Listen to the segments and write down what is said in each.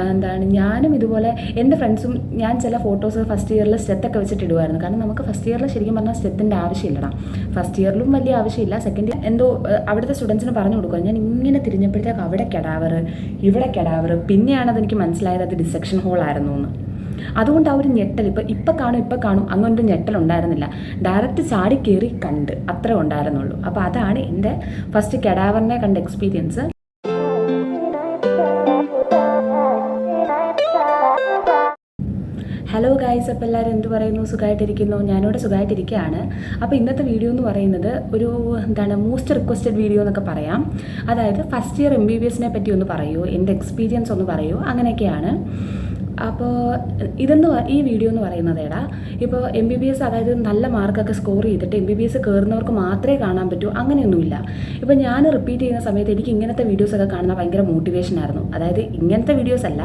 എന്താണ് ഞാനും ഇതുപോലെ എൻ്റെ ഫ്രണ്ട്സും ഞാൻ ചില ഫോട്ടോസ് ഫസ്റ്റ് ഇയറിൽ സ്റ്റെത്തൊക്കെ വെച്ചിട്ട് ഇടുമായിരുന്നു. കാരണം നമുക്ക് ഫസ്റ്റ് ഇയറിൽ ശരിക്കും പറഞ്ഞാൽ സ്റ്റെത്തിൻ്റെ ആവശ്യമില്ലടാ. ഫസ്റ്റ് ഇയറിലും വലിയ ആവശ്യമില്ല. സെക്കൻഡ് ഇയർ എന്തോ അവിടുത്തെ സ്റ്റുഡൻസിന് പറഞ്ഞു കൊടുക്കുക. ഞാൻ ഇങ്ങനെ തിരിഞ്ഞപ്പോഴത്തേക്ക് അവിടെ കെടാവർ, ഇവിടെ കെടാവർ. പിന്നെയാണ് അതെനിക്ക് മനസ്സിലായത് അത് ഡിസെക്ഷൻ ഹോളായിരുന്നു എന്ന്. അതുകൊണ്ട് ആ ഒരു ഞെട്ടൽ ഇപ്പം കാണും അങ്ങനൊരു ഞെട്ടലുണ്ടായിരുന്നില്ല. ഡയറക്റ്റ് ചാടി കയറി കണ്ട് അത്രേ ഉണ്ടായിരുന്നുള്ളൂ. അപ്പോൾ അതാണ് എൻ്റെ ഫസ്റ്റ് കെടാവറിനെ കണ്ട എക്സ്പീരിയൻസ്. ഹലോ ഗൈസ്, അപ്പോൾ എല്ലാവരും എന്ത് പറയുന്നു? സുഖമായിട്ടിരിക്കുന്നു? ഞാനിവിടെ സുഖമായിട്ടിരിക്കുകയാണ്. അപ്പോൾ ഇന്നത്തെ വീഡിയോ എന്ന് പറയുന്നത് ഒരു മോസ്റ്റ് റിക്വസ്റ്റഡ് വീഡിയോ എന്നൊക്കെ പറയാം. അതായത് ഫസ്റ്റ് ഇയർ MBBSനെ പറ്റി ഒന്ന് പറയൂ, എൻ്റെ എക്സ്പീരിയൻസ് ഒന്ന് പറയൂ, അങ്ങനെയൊക്കെയാണ്. അപ്പോൾ ഈ വീഡിയോ എന്ന് പറയുന്നതേടാ ഇപ്പോൾ MBBS അതായത് നല്ല മാർക്കൊക്കെ സ്കോർ ചെയ്തിട്ട് MBBS കയറുന്നവർക്ക് മാത്രമേ കാണാൻ പറ്റൂ, അങ്ങനെയൊന്നുമില്ല. ഇപ്പോൾ ഞാൻ റിപ്പീറ്റ് ചെയ്യുന്ന സമയത്ത് എനിക്ക് ഇങ്ങനത്തെ വീഡിയോസൊക്കെ കാണുന്ന ഭയങ്കര മോട്ടിവേഷനായിരുന്നു. അതായത് ഇങ്ങനത്തെ വീഡിയോസ് അല്ല,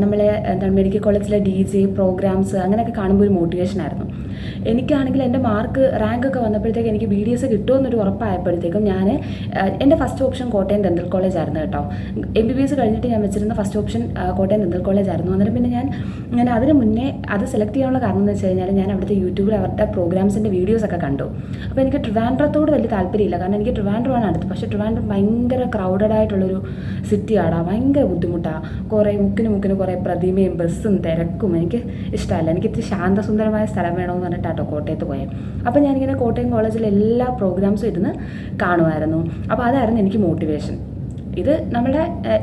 നമ്മളെ മെഡിക്കൽ കോളേജിലെ DJ പ്രോഗ്രാംസ് അങ്ങനെയൊക്കെ കാണുമ്പോൾ ഒരു മോട്ടിവേഷനായിരുന്നു. എനിക്കാണെങ്കിൽ എൻ്റെ റാങ്കൊക്കെ വന്നപ്പോഴത്തേക്ക് എനിക്ക് BDS കിട്ടുമെന്നൊരു ഉറപ്പായപ്പോഴത്തേക്കും എൻ്റെ first option Kottayam dental college ആയിരുന്നു കേട്ടോ. MBBS കഴിഞ്ഞിട്ട് ഞാൻ വെച്ചിരുന്ന first option Kottayam dental college ആയിരുന്നു. അന്നേരം പിന്നെ ഞാൻ അതിന് മുന്നേ അത് സെലക്ട് ചെയ്യാനുള്ള കാരണം എന്ന് വെച്ച് കഴിഞ്ഞാൽ ഞാൻ അവിടുത്തെ യൂട്യൂബിൽ അവരുടെ പ്രോഗ്രാംസിൻ്റെ വീഡിയോസൊക്കെ കണ്ടു. അപ്പോൾ എനിക്ക് ട്രിവാൻഡ്രത്തോട് വലിയ താല്പര്യമില്ല, കാരണം എനിക്ക് ട്രിവാൻഡ്രമാണ് അടുത്ത്. പക്ഷേ ട്രിവാൻഡ്രം ഭയങ്കര ക്രൗഡഡ് ആയിട്ടുള്ളൊരു സിറ്റിയാണ്, ഭയങ്കര ബുദ്ധിമുട്ടാണ്. കുറേ മുക്കിന് കുറേ പ്രതിമയും ബസ്സും തിരക്കും എനിക്ക് ഇഷ്ടമല്ല. എനിക്ക് ഇത്തിരി ശാന്തസുന്ദരമായ സ്ഥലം വേണമെന്ന് പറഞ്ഞിട്ടാട്ടോ കോട്ടയത്ത് പോയത്. അപ്പോൾ ഞാനിങ്ങനെ കോട്ടയം കോളേജിലെ എല്ലാ പ്രോഗ്രാംസും ഇരുന്ന് കാണുമായിരുന്നു. അപ്പോൾ അതായിരുന്നു എനിക്ക് മോട്ടിവേഷൻ. ഇത് നമ്മുടെ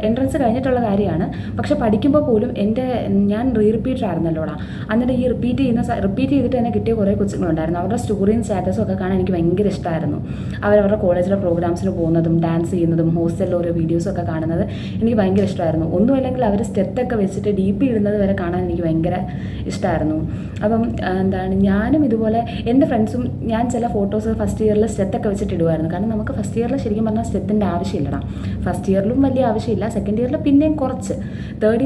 എൻട്രൻസ് കഴിഞ്ഞിട്ടുള്ള കാര്യമാണ്. പക്ഷെ പഠിക്കുമ്പോൾ പോലും ഞാൻ റിപ്പീറ്റർ ആയിരുന്നല്ലോടാ. എന്നിട്ട് ഈ റിപ്പീറ്റ് ചെയ്തിട്ട് തന്നെ കിട്ടിയ കുറേ കൊച്ചുങ്ങളുണ്ടായിരുന്നു. അവരുടെ സ്റ്റോറിയും സ്റ്റാറ്റസും ഒക്കെ കാണാൻ എനിക്ക് ഭയങ്കര ഇഷ്ടമായിരുന്നു. അവരവരുടെ കോളേജിലെ പ്രോഗ്രാംസിന് പോകുന്നതും ഡാൻസ് ചെയ്യുന്നതും ഹോസ്റ്റലിലെ ഓരോ വീഡിയോസൊക്കെ കാണുന്നത് എനിക്ക് ഭയങ്കര ഇഷ്ടമായിരുന്നു. ഒന്നുമല്ലെങ്കിൽ അവർ സ്റ്റെത്തൊക്കെ വെച്ചിട്ട് DP ഇടുന്നത് വരെ കാണാൻ എനിക്ക് ഭയങ്കര ഇഷ്ടമായിരുന്നു. അപ്പം ഞാനും ഇതുപോലെ എൻ്റെ ഫ്രണ്ട്സും ഞാൻ ചില ഫോട്ടോസ് ഫസ്റ്റ് ഇയറിൽ സ്റ്റെത്തൊക്കെ വെച്ചിട്ട് ഇടുമായിരുന്നു. കാരണം നമുക്ക് ഫസ്റ്റ് ഇയറിൽ ശരിക്കും പറഞ്ഞാൽ സ്റ്റെത്തിൻ്റെ ആവശ്യമില്ലടാ. ഫസ്റ്റ് ഇയറിലും വലിയ ആവശ്യമില്ല. സെക്കൻഡ് ഇയറിൽ പിന്നെയും കുറച്ച്. തേർഡ്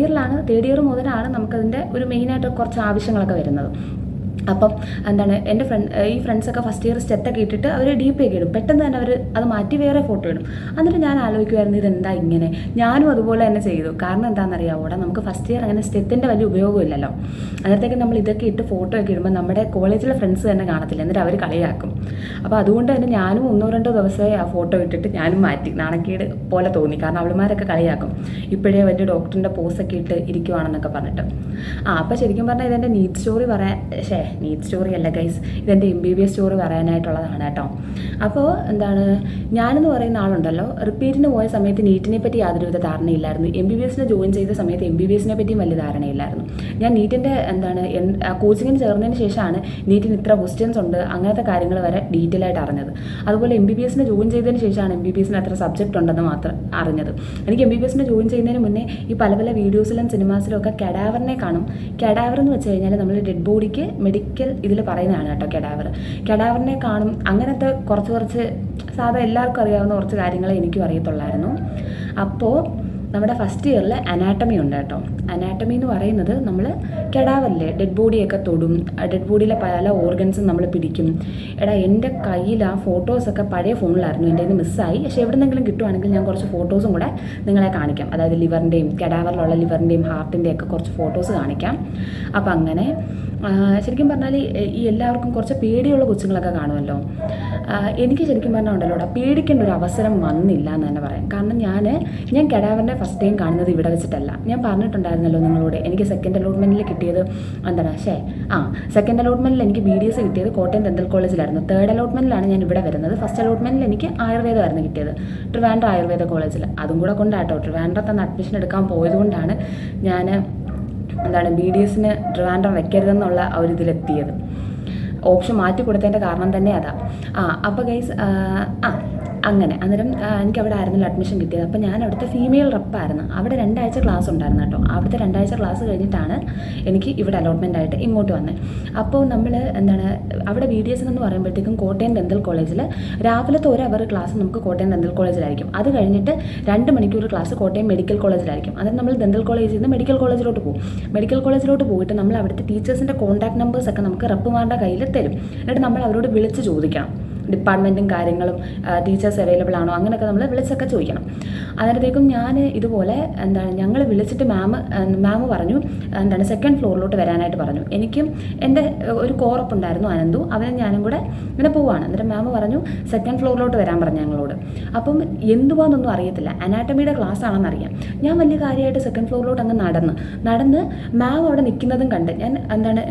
ഇയർ മുതലാണ് നമുക്കതിൻ്റെ ഒരു മെയിനായിട്ട് കുറച്ച് ആവശ്യങ്ങളൊക്കെ വരുന്നത്. അപ്പം എൻ്റെ ഫ്രണ്ട്സൊക്കെ ഫസ്റ്റ് ഇയർ സ്റ്റെത്തൊക്കെ ഇട്ടിട്ട് അവർ DP ഒക്കെ ഇടും. പെട്ടെന്ന് തന്നെ അവർ അത് മാറ്റി വേറെ ഫോട്ടോ ഇടും. എന്നിട്ട് ഞാൻ ആലോചിക്കുമായിരുന്നു ഇതെന്താ ഇങ്ങനെ. ഞാനും അതുപോലെ തന്നെ ചെയ്തു. കാരണം എന്താണെന്നറിയാവോടെ, നമുക്ക് ഫസ്റ്റ് ഇയർ അങ്ങനെ സ്റ്റെത്തിൻ്റെ വലിയ ഉപയോഗമില്ലല്ലോ. അന്നേരത്തേക്ക് നമ്മൾ ഇതൊക്കെ ഇട്ട് ഫോട്ടോ ഒക്കെ ഇടുമ്പോൾ നമ്മുടെ കോളേജിലെ ഫ്രണ്ട്സ് തന്നെ കാണത്തില്ല, എന്നിട്ട് അവർ കളിയാക്കും. അപ്പോൾ അതുകൊണ്ട് തന്നെ ഞാനും 1-2 ദിവസമേ ആ ഫോട്ടോ ഇട്ടിട്ട് ഞാനും മാറ്റി. നാണക്കേട് പോലെ തോന്നി, കാരണം അവളുമാരൊക്കെ കളിയാക്കും, ഇപ്പോഴേ വലിയ ഡോക്ടറിൻ്റെ പോസൊക്കെ ഇട്ട് ഇരിക്കുവാണെന്നൊക്കെ പറഞ്ഞിട്ട്. അപ്പോൾ ശരിക്കും പറഞ്ഞാൽ ഇതെൻ്റെ നീറ്റ് സ്റ്റോറി അല്ല ഗൈസ്, ഇതെൻ്റെ MBBS സ്റ്റോറി പറയാനായിട്ടുള്ളതാണ് കേട്ടോ. അപ്പോൾ ഞാനെന്ന് പറയുന്ന ആളുണ്ടല്ലോ, റിപ്പീറ്റിന് പോയ സമയത്ത് നീറ്റിനെ പറ്റി യാതൊരുവിധ ധാരണയില്ലായിരുന്നു. MBBSനെ ജോയിൻ ചെയ്ത സമയത്ത് MBBSനെ പറ്റിയും വലിയ ധാരണയില്ലായിരുന്നു. ഞാൻ നീറ്റിൻ്റെ കോച്ചിങ്ങിന് ചേർന്നതിന് ശേഷമാണ് നീറ്റിന് ഇത്ര ക്വസ്റ്റ്യൻസ് ഉണ്ട് അങ്ങനത്തെ കാര്യങ്ങൾ വരെ ഡീറ്റെയിൽ ആയിട്ട് അറിഞ്ഞത്. അതുപോലെ MBBSനെ ജോയിൻ ചെയ്തതിന് ശേഷമാണ് MBBSന് അത്ര സബ്ജക്റ്റ് ഉണ്ടെന്ന് മാത്രം അറിഞ്ഞത്. എനിക്ക് MBBSനെ ജോയിൻ ചെയ്യുന്നതിന് മുന്നേ ഈ പല വീഡിയോസിലും സിനിമാസിലും ഒക്കെ കെഡാവറിനെ കാണും. കെഡാവർ എന്ന് വെച്ച് കഴിഞ്ഞാൽ നമ്മൾ ഡെഡ് ബോഡിക്ക് മെഡിക്കൽ ഇതിൽ പറയുന്നതാണ് കേട്ടോ കെഡാവറിനെ കാണും. അങ്ങനത്തെ കുറച്ച് സാധാ എല്ലാവർക്കും അറിയാവുന്ന കുറച്ച് കാര്യങ്ങളെ എനിക്കും അറിയത്തുള്ളായിരുന്നു. അപ്പോൾ നമ്മുടെ ഫസ്റ്റ് ഇയറിൽ അനാട്ടമി ഉണ്ട് കേട്ടോ. അനാട്ടമി എന്ന് പറയുന്നത് നമ്മൾ കെഡാവറിലെ ഡെഡ് ബോഡിയൊക്കെ തൊടും, ഡെഡ് ബോഡിയിലെ പല ഓർഗൻസും നമ്മൾ പിടിക്കും. എൻ്റെ കയ്യിൽ ആ ഫോട്ടോസൊക്കെ പഴയ ഫോണിലായിരുന്നു, എൻ്റെ കയ്യിൽ മിസ്സായി. പക്ഷേ എവിടെന്നെങ്കിലും കിട്ടുവാണെങ്കിൽ ഞാൻ കുറച്ച് ഫോട്ടോസും കൂടെ നിങ്ങളെ കാണിക്കാം. അതായത് ലിവറിൻ്റെയും കെഡാവറിലുള്ള ലിവറിൻ്റെയും ഹാർട്ടിൻ്റെയും ഒക്കെ കുറച്ച് ഫോട്ടോസ് കാണിക്കാം. അപ്പം അങ്ങനെ ശരിക്കും പറഞ്ഞാൽ ഈ എല്ലാവർക്കും കുറച്ച് പേടിയുള്ള കൊച്ചുങ്ങളൊക്കെ കാണുമല്ലോ. എനിക്ക് ശരിക്കും പറഞ്ഞാൽ ഉണ്ടല്ലോ പേടിക്കേണ്ട ഒരു അവസരം വന്നില്ല എന്ന് തന്നെ പറയാം. കാരണം ഞാൻ കെഡാവറിൻ്റെ ഫസ്റ്റ് ടൈം കാണുന്നത് ഇവിടെ വെച്ചിട്ടല്ല. ഞാൻ പറഞ്ഞിട്ടുണ്ടായിരുന്നല്ലോ നിങ്ങളോട്, എനിക്ക് സെക്കൻഡ് അലോട്ട്മെൻറ്റിൽ കിട്ടിയത് സെക്കൻഡ് അലോട്ട്മെൻറ്റിൽ എനിക്ക് BDS കിട്ടിയത് കോട്ടയം ഡെൻ്റൽ കോളേജിലായിരുന്നു. തേർഡ് അലോട്ട്മെൻറ്റിലാണ് ഞാൻ ഇവിടെ വരുന്നത്. ഫസ്റ്റ് അലോട്ട്മെൻറ്റിൽ എനിക്ക് ആയുർവേദമായിരുന്നു കിട്ടിയത്, ട്രിവാൻഡ്രം ആയുർവേദ കോളേജിൽ. അതും കൂടെ കൊണ്ടാട്ടോ ട്രിവാൻഡ്രത്ത് അഡ്മിഷൻ എടുക്കാൻ പോയതുകൊണ്ടാണ് ഞാൻ BDSന് ട്രിവാൻഡ്രം വെക്കരുതെന്നുള്ള ആ ഒരു ഇതിലെത്തിയത്. ഓപ്ഷൻ മാറ്റി കൊടുത്തതിൻ്റെ കാരണം തന്നെ അതാ. അപ്പോൾ ഗൈസ് അങ്ങനെ അന്നേരം എനിക്ക് അവിടെ ആയിരുന്നല്ലോ അഡ്മിഷൻ കിട്ടിയത്. അപ്പോൾ ഞാൻ അവിടുത്തെ ഫീമെയിൽ റെപ്പായിരുന്നു. അവിടെ 2 ആഴ്ച ക്ലാസ് ഉണ്ടായിരുന്നു കേട്ടോ. അവിടുത്തെ 2 ആഴ്ച ക്ലാസ് കഴിഞ്ഞിട്ടാണ് എനിക്ക് ഇവിടെ അലോട്ട്മെൻ്റ് ആയിട്ട് ഇങ്ങോട്ട് വന്നത്. അപ്പോൾ നമ്മൾ അവിടെ BDS എന്ന് പറയുമ്പോഴത്തേക്കും കോട്ടയം ഡെൻ്റൽ കോളേജിൽ രാവിലത്തെ 1 അവർ ക്ലാസ് നമുക്ക് കോട്ടയം ഡെൻ്റൽ കോളേജിലായിരിക്കും. അത് കഴിഞ്ഞിട്ട് 2 മണിക്കൂർ ക്ലാസ് കോട്ടയം മെഡിക്കൽ കോളേജിലായിരിക്കും. അതായത് നമ്മൾ ഡെൻ്റൽ കോളേജിൽ നിന്ന് മെഡിക്കൽ കോളേജിലോട്ട് പോകും. മെഡിക്കൽ കോളേജിലോട്ട് പോയിട്ട് നമ്മൾ അവിടുത്തെ ടീച്ചേഴ്സിൻ്റെ കോൺടാക്ട് നമ്പേഴ്സൊക്കെ നമുക്ക് റെപ്പുമാരുടെ കയ്യിൽ തരും. എന്നിട്ട് നമ്മൾ അവരോട് വിളിച്ച് ചോദിക്കണം ഡിപ്പാർട്ട്മെൻറ്റും കാര്യങ്ങളും ടീച്ചേഴ്സ് അവൈലബിൾ ആണോ അങ്ങനെയൊക്കെ നമ്മൾ വിളിച്ചൊക്കെ ചോദിക്കണം. അന്നേരത്തേക്കും ഞാൻ ഇതുപോലെ ഞങ്ങൾ വിളിച്ചിട്ട് മാം പറഞ്ഞു സെക്കൻഡ് ഫ്ലോറിലോട്ട് വരാനായിട്ട് പറഞ്ഞു. എനിക്കും എൻ്റെ ഒരു കോറപ്പുണ്ടായിരുന്നു അനന്തു, അവനും ഞാനും കൂടെ ഇങ്ങനെ പോവുകയാണ്. എന്നിട്ട് മാം പറഞ്ഞു സെക്കൻഡ് ഫ്ലോറിലോട്ട് വരാൻ പറഞ്ഞു ഞങ്ങളോട്. അപ്പം എന്തുവാന്നൊന്നും അറിയത്തില്ല, അനാട്ടമിയുടെ ക്ലാസ് ആണെന്ന് അറിയാം. ഞാൻ വലിയ കാര്യമായിട്ട് സെക്കൻഡ് ഫ്ലോറിലോട്ട് അങ്ങ് നടന്ന് മാം അവിടെ നിൽക്കുന്നതും കണ്ട് ഞാൻ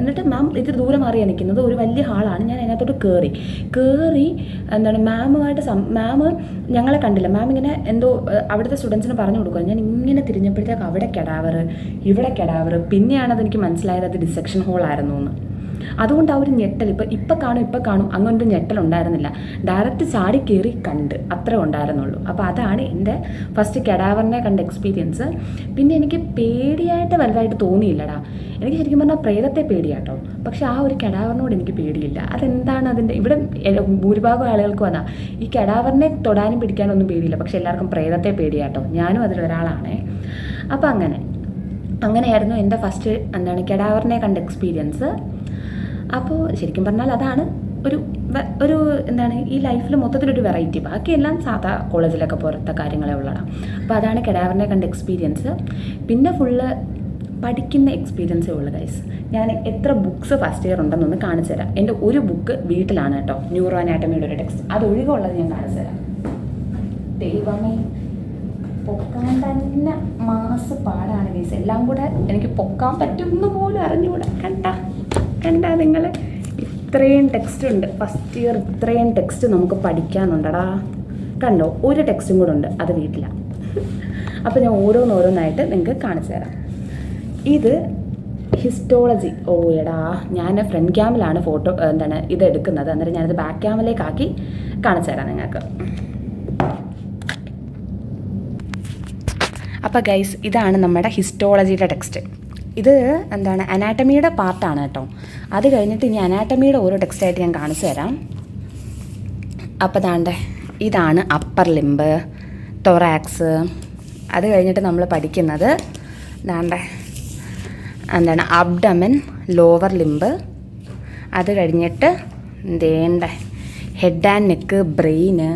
എന്നിട്ട് മാം ഇത്തിരി ദൂരെ മാറിയാണ് നിൽക്കുന്നത്, ഒരു വലിയ ഹാളാണ്. ഞാൻ അതിനകത്തോട്ട് കയറി മാം ഞങ്ങളെ കണ്ടില്ല. മാം ഇങ്ങനെ എന്തോ അവിടുത്തെ സ്റ്റുഡൻസിന് പറഞ്ഞു കൊടുക്കുക. ഞാൻ ഇങ്ങനെ തിരിഞ്ഞപ്പോഴത്തേക്ക് അവിടെ കെടാവർ, ഇവിടെ കെടാവർ. പിന്നെയാണ് അതെനിക്ക് മനസ്സിലായത് അത് ഡിസെക്ഷൻ ഹോളായിരുന്നു എന്ന്. അതുകൊണ്ട് ആ ഒരു ഞെട്ടൽ ഇപ്പം കാണും അങ്ങനൊരു ഞെട്ടലുണ്ടായിരുന്നില്ല. ഡയറക്റ്റ് ചാടി കയറി കണ്ട് അത്രേ ഉണ്ടായിരുന്നുള്ളൂ. അപ്പോൾ അതാണ് എൻ്റെ ഫസ്റ്റ് കെടാവറിനെ കണ്ട എക്സ്പീരിയൻസ്. പിന്നെ എനിക്ക് പേടിയായിട്ട് വലുതായിട്ട് തോന്നിയില്ലടാ. എനിക്ക് ശരിക്കും പറഞ്ഞാൽ പ്രേതത്തെ പേടിയാട്ടോ, പക്ഷെ ആ ഒരു കെടാവറിനോട് എനിക്ക് പേടിയില്ല. അതെന്താണ് അതിൻ്റെ ഇവിടെ ഭൂരിഭാഗം ആളുകൾക്കും അതാ, ഈ കെടാവറിനെ തൊടാനും പിടിക്കാനൊന്നും പേടിയില്ല, പക്ഷെ എല്ലാവർക്കും പ്രേതത്തെ പേടിയാട്ടോ. ഞാനും അതിലൊരാളാണേ. അപ്പോൾ അങ്ങനെയായിരുന്നു എൻ്റെ ഫസ്റ്റ് കെടാവറിനെ കണ്ട എക്സ്പീരിയൻസ്. അപ്പോൾ ശരിക്കും പറഞ്ഞാൽ അതാണ് ഒരു ഈ ലൈഫിൽ മൊത്തത്തിലൊരു വെറൈറ്റി. ബാക്കിയെല്ലാം സാധാ കോളേജിലൊക്കെ പോലത്തെ കാര്യങ്ങളെ ഉള്ളതാണ്. അപ്പോൾ അതാണ് കെടാവറിനെ കണ്ട എക്സ്പീരിയൻസ്. പിന്നെ ഫുള്ള് പഠിക്കുന്ന എക്സ്പീരിയൻസേ ഉള്ളൂ ഗൈസ്. ഞാൻ എത്ര ബുക്സ് ഫസ്റ്റ് ഇയർ ഉണ്ടെന്നൊന്ന് കാണിച്ചു തരാം. എൻ്റെ ഒരു ബുക്ക് വീട്ടിലാണ് കേട്ടോ, ന്യൂറോ അനാട്ടമിയുടെ ഒരു ടെക്സ്റ്റ്. അതൊഴികെയുള്ളത് ഞാൻ കാണിച്ചു തരാം. ദൈവമേ, പൊക്കാൻ തന്നെ പാടാണ് ഗൈസ്. എല്ലാം കൂടെ എനിക്ക് പൊക്കാൻ പറ്റുമെന്ന് പോലും അറിഞ്ഞുകൂടാ. കണ്ടാ നിങ്ങൾ, ഇത്രയും ടെക്സ്റ്റ് ഉണ്ട് ഫസ്റ്റ് ഇയർ. ഇത്രയും ടെക്സ്റ്റ് നമുക്ക് പഠിക്കാനുണ്ടടാ. കണ്ടോ, ഒരു ടെക്സ്റ്റും കൂടെ ഉണ്ട്, അത് വീട്ടിലാണ്. അപ്പോൾ ഞാൻ ഓരോന്നായിട്ട് നിങ്ങൾക്ക് കാണിച്ചു തരാം. ഇത് ഹിസ്റ്റോളജി. ഓ എടാ, ഞാൻ ഫ്രണ്ട് ക്യാമിലാണ് ഇത് എടുക്കുന്നത്. അന്നേരം ഞാനത് ബാക്ക് ക്യാമിലേക്കാക്കി കാണിച്ചു തരാം നിങ്ങൾക്ക്. അപ്പോൾ ഗൈസ്, ഇതാണ് നമ്മുടെ ഹിസ്റ്റോളജിയുടെ ടെക്സ്റ്റ്. ഇത് അനാട്ടമിയുടെ പാർട്ടാണ് കേട്ടോ. അത് കഴിഞ്ഞിട്ട് ഇനി അനാട്ടമിയുടെ ഓരോ ടെക്സ്റ്റായിട്ട് ഞാൻ കാണിച്ചു തരാം. അപ്പോൾ ഇതാണ് അപ്പർ ലിംബ്, തൊറാക്സ്. അത് കഴിഞ്ഞിട്ട് നമ്മൾ പഠിക്കുന്നത് അബ്ഡമൻ, ലോവർ ലിംബ്. അത് കഴിഞ്ഞിട്ട് ഹെഡ് ആൻഡ് നെക്ക്, ബ്രെയിന്,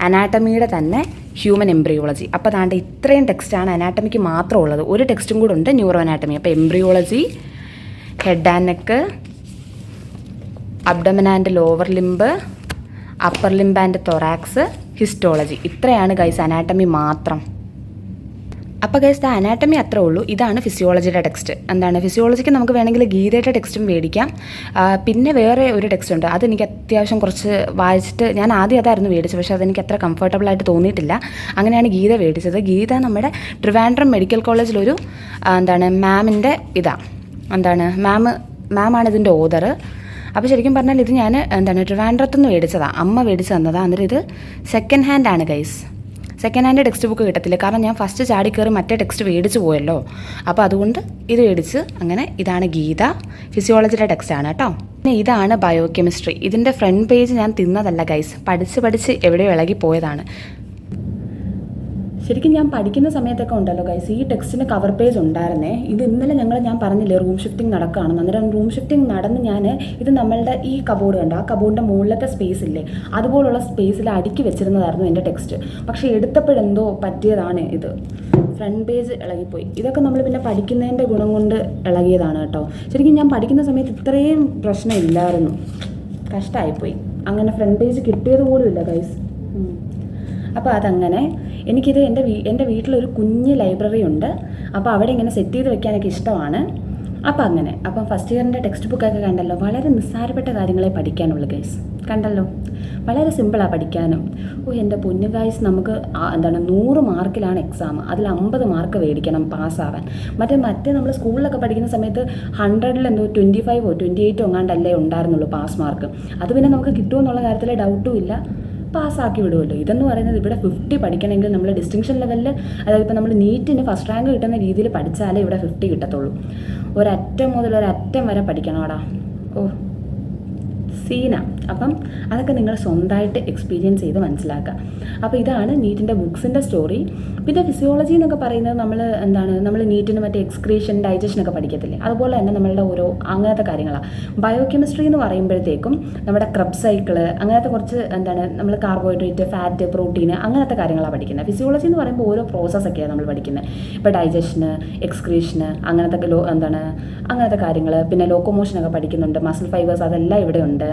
അനാട്ടമിയുടെ തന്നെ ഹ്യൂമൻ എംബ്രിയോളജി. അപ്പോൾ ഇത്രയും ടെക്സ്റ്റാണ് അനാട്ടമിക്ക് മാത്രം ഉള്ളത്. ഒരു ടെക്സ്റ്റും കൂടെ ഉണ്ട്, ന്യൂറോ അനാട്ടമി. അപ്പോൾ embryology, head and neck, abdomen and lower limb, upper limb and thorax, histology. ഇത്രയാണ് ഗൈസ് അനാട്ടമി മാത്രം. അപ്പോൾ ഗൈസ് അനാട്ടമി അത്രേ ഉള്ളൂ. ഇതാണ് ഫിസിയോളജിയുടെ ടെക്സ്റ്റ്. ഫിസിയോളജിക്ക് നമുക്ക് വേണമെങ്കിൽ ഗീതയുടെ ടെക്സ്റ്റും മേടിക്കാം. പിന്നെ വേറെ ഒരു ടെക്സ്റ്റ് ഉണ്ട്, അതെനിക്ക് അത്യാവശ്യം കുറച്ച് വായിച്ചിട്ട് ഞാൻ ആദ്യം അതായിരുന്നു മേടിച്ചത്, പക്ഷേ അതെനിക്ക് അത്ര കംഫർട്ടബിളായിട്ട് തോന്നിയിട്ടില്ല. അങ്ങനെയാണ് ഗീത മേടിച്ചത്. ഗീത നമ്മുടെ ട്രിവാൻഡ്രം മെഡിക്കൽ കോളേജിലൊരു മാമിൻ്റെ മാമാണ് ഇതിൻ്റെ ഓതർ. അപ്പോൾ ശരിക്കും പറഞ്ഞാൽ ഇത് ഞാൻ ട്രിവാൻഡ്രത്തുനിന്ന് മേടിച്ചതാണ്, അമ്മ മേടിച്ച് തന്നതാണ്. അന്നേരം ഇത് സെക്കൻഡ് ഹാൻഡ് ആണ് guys. Second hand text book കിട്ടത്തില്ല, കാരണം ഞാൻ ഫസ്റ്റ് ചാടി കയറി മറ്റേ ടെക്സ്റ്റ് മേടിച്ച് പോയല്ലോ. അപ്പോൾ അതുകൊണ്ട് ഇത് മേടിച്ച് അങ്ങനെ. ഇതാണ് ഗീത, ഫിസിയോളജിയുടെ ടെക്സ്റ്റാണ് കേട്ടോ. പിന്നെ ഇതാണ് ബയോ കെമിസ്ട്രി. ഇതിൻ്റെ ഫ്രണ്ട് പേജ് ഞാൻ തിന്നതല്ല ഗൈസ്, പഠിച്ച് എവിടെയോ ഇളകി പോയതാണ്. ശരിക്കും ഞാൻ പഠിക്കുന്ന സമയത്തൊക്കെ ഉണ്ടല്ലോ ഗൈസ്, ഈ ടെക്സ്റ്റിന് കവർ പേജ് ഉണ്ടായിരുന്നേ. ഇത് ഇന്നലെ ഞാൻ പറഞ്ഞില്ലേ റൂം ഷിഫ്റ്റിംഗ് നടക്കുകയാണെന്ന്. അന്നേരം റൂം ഷിഫ്റ്റിംഗ് നടന്ന് ഞാൻ ഇത് നമ്മളുടെ ഈ കബോർഡ് കണ്ടോ, ആ കബോർഡിൻ്റെ മുകളിലത്തെ സ്പേസ് ഇല്ലേ, അതുപോലുള്ള സ്പേസിൽ അടുക്കി വെച്ചിരുന്നതായിരുന്നു എൻ്റെ ടെക്സ്റ്റ്. പക്ഷേ എടുത്തപ്പോഴെന്തോ പറ്റിയതാണ് ഇത്, ഫ്രണ്ട് പേജ് ഇളകിപ്പോയി. ഇതൊക്കെ നമ്മൾ പിന്നെ പഠിക്കുന്നതിൻ്റെ ഗുണം കൊണ്ട് ഇളകിയതാണ് കേട്ടോ. ശരിക്കും ഞാൻ പഠിക്കുന്ന സമയത്ത് ഇത്രയും പ്രശ്നമില്ലായിരുന്നു, കഷ്ടമായിപ്പോയി. അങ്ങനെ ഫ്രണ്ട് പേജ് കിട്ടിയത് പോലും ഇല്ല ഗൈസ്. അപ്പോൾ അതങ്ങനെ. എനിക്കിത് എൻ്റെ വീട്ടിലൊരു കുഞ്ഞ് ലൈബ്രറി ഉണ്ട്. അപ്പോൾ അവിടെ ഇങ്ങനെ സെറ്റ് ചെയ്ത് വെക്കാനൊക്കെ ഇഷ്ടമാണ്. അപ്പം ഫസ്റ്റ് ഇയറിൻ്റെ ടെക്സ്റ്റ് ബുക്കൊക്കെ കണ്ടല്ലോ, വളരെ നിസ്സാരപ്പെട്ട കാര്യങ്ങളെ പഠിക്കാനുള്ളൂ ഗൈസ്. കണ്ടല്ലോ, വളരെ സിമ്പിളാണ് പഠിക്കാനും. എൻ്റെ പൊന്നു ഗൈസ്, നമുക്ക് 100 മാർക്കിലാണ് എക്സാം, അതിൽ 50 മാർക്ക് മേടിക്കണം പാസ്സാവാൻ. മറ്റേ നമ്മൾ സ്കൂളിലൊക്കെ പഠിക്കുന്ന സമയത്ത് 100ൽ എന്തോ 25 28 എങ്ങാണ്ടല്ലേ ഉണ്ടായിരുന്നുള്ളൂ പാസ് മാർക്ക്. അത് പിന്നെ നമുക്ക് കിട്ടുമെന്നുള്ള കാര്യത്തിൽ ഡൗട്ടും ഇല്ല, പാസ്സാക്കി വിടുമല്ലോ. ഇതെന്ന് പറയുന്നത് ഇവിടെ 50 പഠിക്കണമെങ്കിൽ നമ്മൾ ഡിസ്റ്റിങ്ഷൻ ലെവലിൽ, അതായത് ഇപ്പോൾ നമ്മൾ നീറ്റിന് ഫസ്റ്റ് റാങ്ക് കിട്ടുന്ന രീതിയിൽ പഠിച്ചാലേ ഇവിടെ 50 കിട്ടത്തുള്ളൂ. ഒരറ്റം മുതൽ ഒരറ്റം വരെ പഠിക്കണോടാ. സീന. അപ്പം അതൊക്കെ നിങ്ങൾ സ്വന്തമായിട്ട് എക്സ്പീരിയൻസ് ചെയ്ത് മനസ്സിലാക്കുക. അപ്പോൾ ഇതാണ് നീറ്റിൻ്റെ ബുക്സിൻ്റെ സ്റ്റോറി. പിന്നെ ഫിസിയോളജി എന്നൊക്കെ പറയുന്നത് നമ്മൾ നീറ്റിന് മറ്റേ എക്സ്ക്രീഷൻ ഡൈജഷനൊക്കെ പഠിക്കത്തില്ലേ, അതുപോലെ തന്നെ നമ്മളുടെ ഓരോ അങ്ങനത്തെ കാര്യങ്ങളാണ്. ബയോകെമിസ്ട്രി എന്ന് പറയുമ്പോഴത്തേക്കും നമ്മുടെ ക്രബ് സൈക്കിള് അങ്ങനത്തെ കുറച്ച് നമ്മൾ കാർബോഹൈഡ്രേറ്റ്, ഫാറ്റ്, പ്രോട്ടീന് അങ്ങനത്തെ കാര്യങ്ങളാണ് പഠിക്കുന്നത്. ഫിസിയോളജി എന്ന് പറയുമ്പോൾ ഓരോ പ്രോസസ്സൊക്കെയാണ് നമ്മൾ പഠിക്കുന്നത്. ഇപ്പോൾ ഡൈജഷന്, എക്സ്ക്രീഷന് അങ്ങനത്തെ അങ്ങനത്തെ കാര്യങ്ങൾ. പിന്നെ ലോക്കോമോഷനൊക്കെ പഠിക്കുന്നുണ്ട്, മസിൽ ഫൈബേഴ്സ് അതെല്ലാം ഇവിടെ ഉണ്ട്.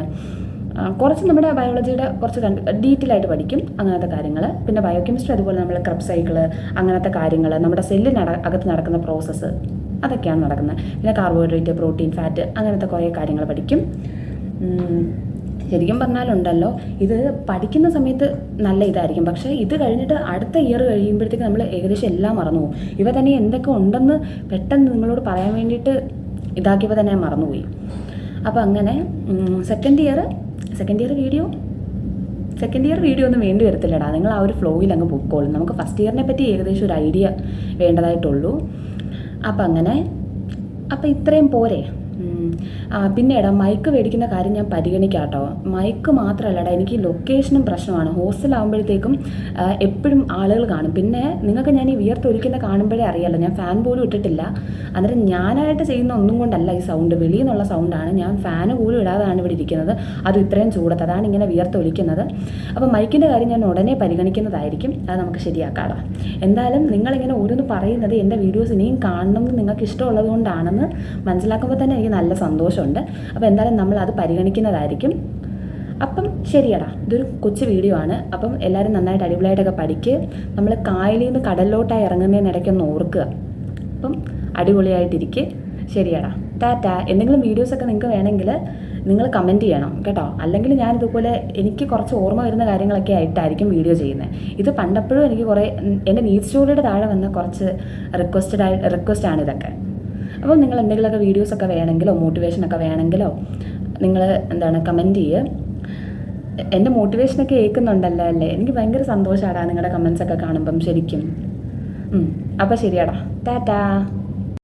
കുറച്ച് നമ്മുടെ ബയോളജിയുടെ കുറച്ച് ഡീറ്റെയിൽ ആയിട്ട് പഠിക്കും അങ്ങനത്തെ കാര്യങ്ങൾ. പിന്നെ ബയോകെമിസ്ട്രി അതുപോലെ നമ്മൾ ക്രബ് സൈക്കിള് അങ്ങനത്തെ കാര്യങ്ങൾ, നമ്മുടെ അകത്ത് നടക്കുന്ന പ്രോസസ്സ് അതൊക്കെയാണ് നടക്കുന്നത്. പിന്നെ കാർബോഹൈഡ്രേറ്റ്, പ്രോട്ടീൻ, ഫാറ്റ് അങ്ങനത്തെ കുറേ കാര്യങ്ങൾ പഠിക്കും. ശരിക്കും പറഞ്ഞാലുണ്ടല്ലോ, ഇത് പഠിക്കുന്ന സമയത്ത് നല്ല ഇതായിരിക്കും, പക്ഷേ ഇത് കഴിഞ്ഞിട്ട് അടുത്ത ഇയർ കഴിയുമ്പോഴത്തേക്ക് നമ്മൾ ഏകദേശം എല്ലാം മറന്നു പോകും. ഇവ തന്നെ എന്തൊക്കെ ഉണ്ടെന്ന് പെട്ടെന്ന് നിങ്ങളോട് പറയാൻ വേണ്ടിയിട്ട് ഇതാക്കിയപ്പോൾ തന്നെ ഞാൻ മറന്നുപോയി. അപ്പോൾ അങ്ങനെ സെക്കൻഡ് ഇയർ വീഡിയോ ഒന്നും വേണ്ടി വരത്തില്ലടാ, നിങ്ങൾ ആ ഒരു ഫ്ലോയിൽ അങ്ങ് പൊക്കോളും. നമുക്ക് ഫസ്റ്റ് ഇയറിനെ പറ്റി ഏകദേശം ഒരു ഐഡിയ വേണ്ടതായിട്ടുള്ളൂ. അപ്പോൾ ഇത്രയും പോരെ. പിന്നെ മൈക്ക് മേടിക്കുന്ന കാര്യം ഞാൻ പരിഗണിക്കാം കേട്ടോ. മൈക്ക് മാത്രമല്ലടാ, എനിക്ക് ലൊക്കേഷനും പ്രശ്നമാണ്. ഹോസ്റ്റലാകുമ്പോഴത്തേക്കും എപ്പോഴും ആളുകൾ കാണും. പിന്നെ നിങ്ങൾക്ക് ഞാൻ ഈ വിയർത്തൊലിക്കുന്ന കാണുമ്പോഴേ അറിയാമല്ലോ, ഞാൻ ഫാൻ പോലും ഇട്ടിട്ടില്ല. അന്നേരം ഞാനായിട്ട് ചെയ്യുന്ന ഒന്നും കൊണ്ടല്ല ഈ സൗണ്ട്, വെളിയിൽ നിന്നുള്ള സൗണ്ടാണ്. ഞാൻ ഫാന് പോലും ഇടാതാണ് ഇവിടെ ഇരിക്കുന്നത്, അത് ഇത്രയും ചൂടത്ത്, അതാണ് ഇങ്ങനെ വിയർത്തൊലിക്കുന്നത്. അപ്പോൾ മൈക്കിൻ്റെ കാര്യം ഞാൻ ഉടനെ പരിഗണിക്കുന്നതായിരിക്കും, അത് നമുക്ക് ശരിയാക്കാടാ. എന്തായാലും നിങ്ങളിങ്ങനെ ഓരോന്ന് പറയുന്നത് എൻ്റെ വീഡിയോസ് ഇനിയും കാണണമെന്ന് നിങ്ങൾക്ക് ഇഷ്ടമുള്ളത് കൊണ്ടാണെന്ന് മനസ്സിലാക്കുമ്പോൾ തന്നെ എനിക്ക് നല്ല സന്തോഷമുണ്ട്. അപ്പോൾ എന്തായാലും നമ്മൾ അത് പരിഗണിക്കുന്നതായിരിക്കും. അപ്പം ശരിയടാ, ഇതൊരു കൊച്ചു വീഡിയോ ആണ്. അപ്പം എല്ലാവരും നന്നായിട്ട് അടിപൊളിയായിട്ടൊക്കെ പഠിക്കുക. നമ്മൾ കായലിൽ നിന്ന് കടലിലോട്ടായി ഇറങ്ങുന്നതിനിടയ്ക്കൊന്ന് ഓർക്കുക. അപ്പം അടിപൊളിയായിട്ടിരിക്കുക. ശരിയടാ, ടാറ്റാ. എന്തെങ്കിലും വീഡിയോസൊക്കെ നിങ്ങൾക്ക് വേണമെങ്കിൽ നിങ്ങൾ കമൻറ്റ് ചെയ്യണം കേട്ടോ. അല്ലെങ്കിൽ ഞാനിതുപോലെ എനിക്ക് കുറച്ച് ഓർമ്മ വരുന്ന കാര്യങ്ങളൊക്കെ ആയിട്ടായിരിക്കും വീഡിയോ ചെയ്യുന്നത്. ഇത് പണ്ടപ്പോഴും എനിക്ക് കുറേ എൻ്റെ നീഡ് സ്റ്റോറിയുടെ താഴെ വന്ന കുറച്ച് റിക്വസ്റ്റാണ് ഇതൊക്കെ. അപ്പോൾ നിങ്ങൾ എന്തെങ്കിലുമൊക്കെ വീഡിയോസൊക്കെ വേണമെങ്കിലോ മോട്ടിവേഷനൊക്കെ വേണമെങ്കിലോ നിങ്ങൾ കമൻറ്റ് ചെയ്യുക. എൻ്റെ മോട്ടിവേഷനൊക്കെ കേൾക്കുന്നുണ്ടല്ലോ അല്ലേ, എനിക്ക് ഭയങ്കര സന്തോഷമാണ് നിങ്ങളുടെ കമൻസൊക്കെ കാണുമ്പം ശരിക്കും. അപ്പോൾ ശരിയാടാ, ടാറ്റാ.